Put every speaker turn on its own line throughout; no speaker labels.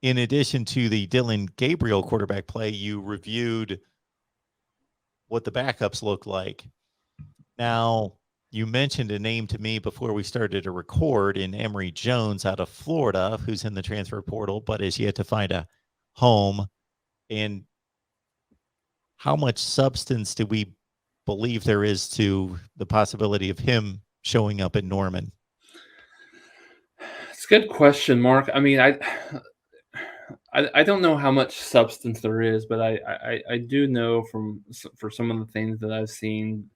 in addition to the Dillon Gabriel quarterback play, you reviewed what the backups look like. Now, you mentioned a name to me before we started to record in Emory Jones out of Florida, who's in the transfer portal, but is yet to find a home. And how much substance do we believe there is to the possibility of him showing up in Norman?
It's a good question, Mark. I mean, I don't know how much substance there is, but I do know for some of the things that I've seen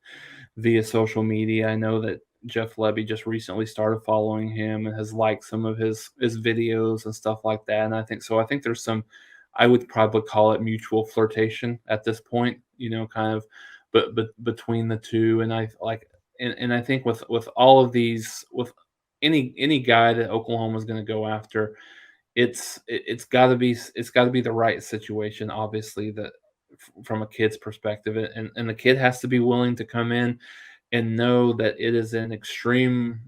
via social media. I know that Jeff Lebby just recently started following him and has liked some of his videos and stuff like that. And I think so. I think there's some, I would probably call it mutual flirtation at this point. Kind of, but between the two. And I like, and I think with all of these, with any guy that Oklahoma is going to go after, it's got to be the right situation, obviously, that from a kid's perspective, and the kid has to be willing to come in and know that it is an extreme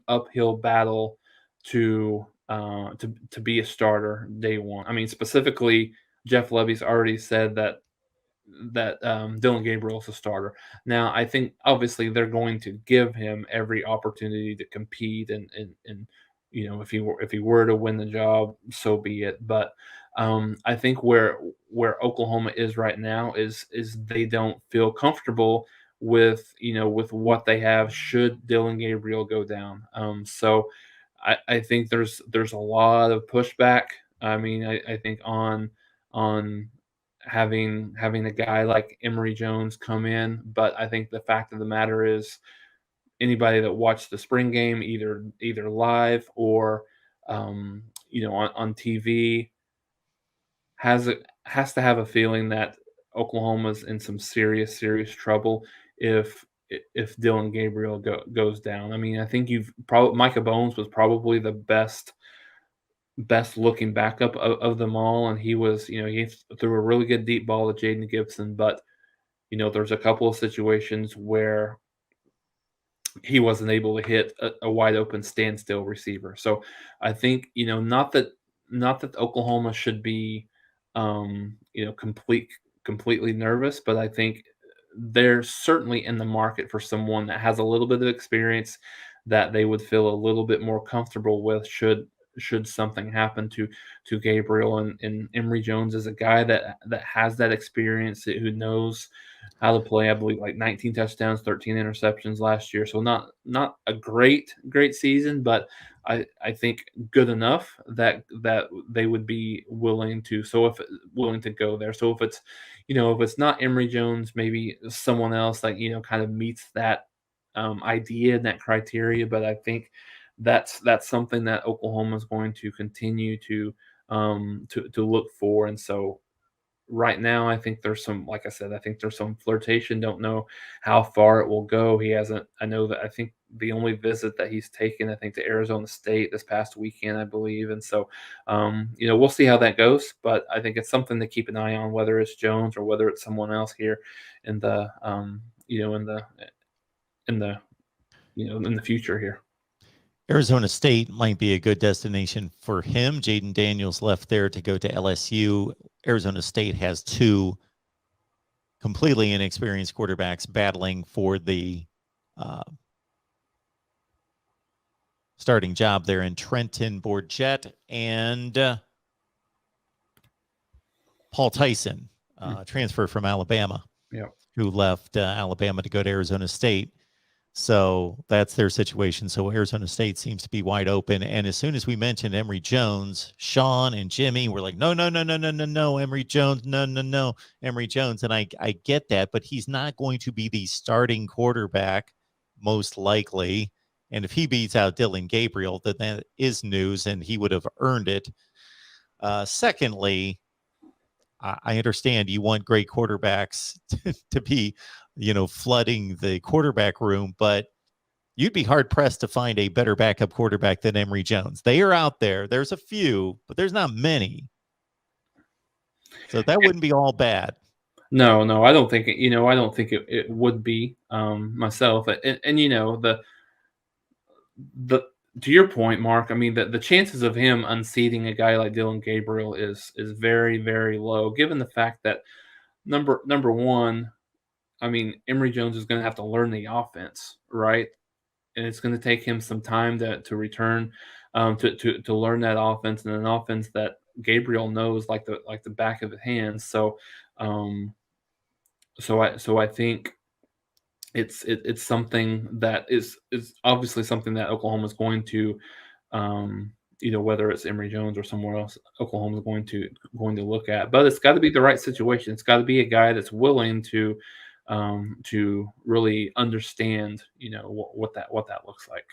uphill battle to be a starter day one. I mean, specifically, Jeff Lebby's already said that Dillon Gabriel is a starter. Now, I think obviously they're going to give him every opportunity to compete, and if he were to win the job, so be it. But I think where Oklahoma is right now is they don't feel comfortable with with what they have should Dillon Gabriel go down. So I think there's a lot of pushback. I mean, I think on having a guy like Emory Jones come in, but I think the fact of the matter is anybody that watched the spring game either live or on TV has to have a feeling that Oklahoma's in some serious trouble if Dillon Gabriel goes down. I mean, I think you've probably Micah Bones was probably the best looking backup of them all, and he was he threw a really good deep ball to Jaden Gibson, but there's a couple of situations where he wasn't able to hit a wide open standstill receiver. So I think not that Oklahoma should be completely nervous, but I think they're certainly in the market for someone that has a little bit of experience that they would feel a little bit more comfortable with should something happen to Gabriel. And Emory Jones is a guy that has that experience, who knows how to play. I believe like 19 touchdowns, 13 interceptions last year. So not a great season, but I think good enough that they would be willing to go there. So if it's not Emory Jones, maybe someone else that kind of meets that idea and that criteria. But I think that's something that Oklahoma is going to continue to look for. And so right now, I think there's some, like I said, I think there's some flirtation. Don't know how far it will go. He hasn't. I think the only visit that he's taken, I think, to Arizona State this past weekend, I believe. And so, we'll see how that goes. But I think it's something to keep an eye on, whether it's Jones or whether it's someone else here in the, in the future here.
Arizona State might be a good destination for him. Jaden Daniels left there to go to LSU. Arizona State has two completely inexperienced quarterbacks battling for the starting job there in Trenton Bourget and Paul Tyson, transfer from Alabama, who left Alabama to go to Arizona State. So that's their situation. So Arizona State seems to be wide open. And as soon as we mentioned Emory Jones, Sean and Jimmy were like, no, Emory Jones, no, Emory Jones. And I get that, but he's not going to be the starting quarterback, most likely. And if he beats out Dillon Gabriel, then that is news, and he would have earned it. Secondly, I understand you want great quarterbacks to be, flooding the quarterback room, but you'd be hard pressed to find a better backup quarterback than Emory Jones. They are out there. There's a few, but there's not many. So that wouldn't be all bad.
No, I don't think it, I don't think it would be myself. And to your point, Mark, I mean, the chances of him unseating a guy like Dillon Gabriel is very, very low, given the fact that number one, I mean, Emory Jones is going to have to learn the offense, right? And it's going to take him some time to return, to learn that offense, and an offense that Gabriel knows like the back of his hand. So, um, I think it's something that is obviously something that Oklahoma is going to, whether it's Emory Jones or somewhere else, Oklahoma is going to look at. But it's got to be the right situation. It's got to be a guy that's willing to really understand, what that looks like.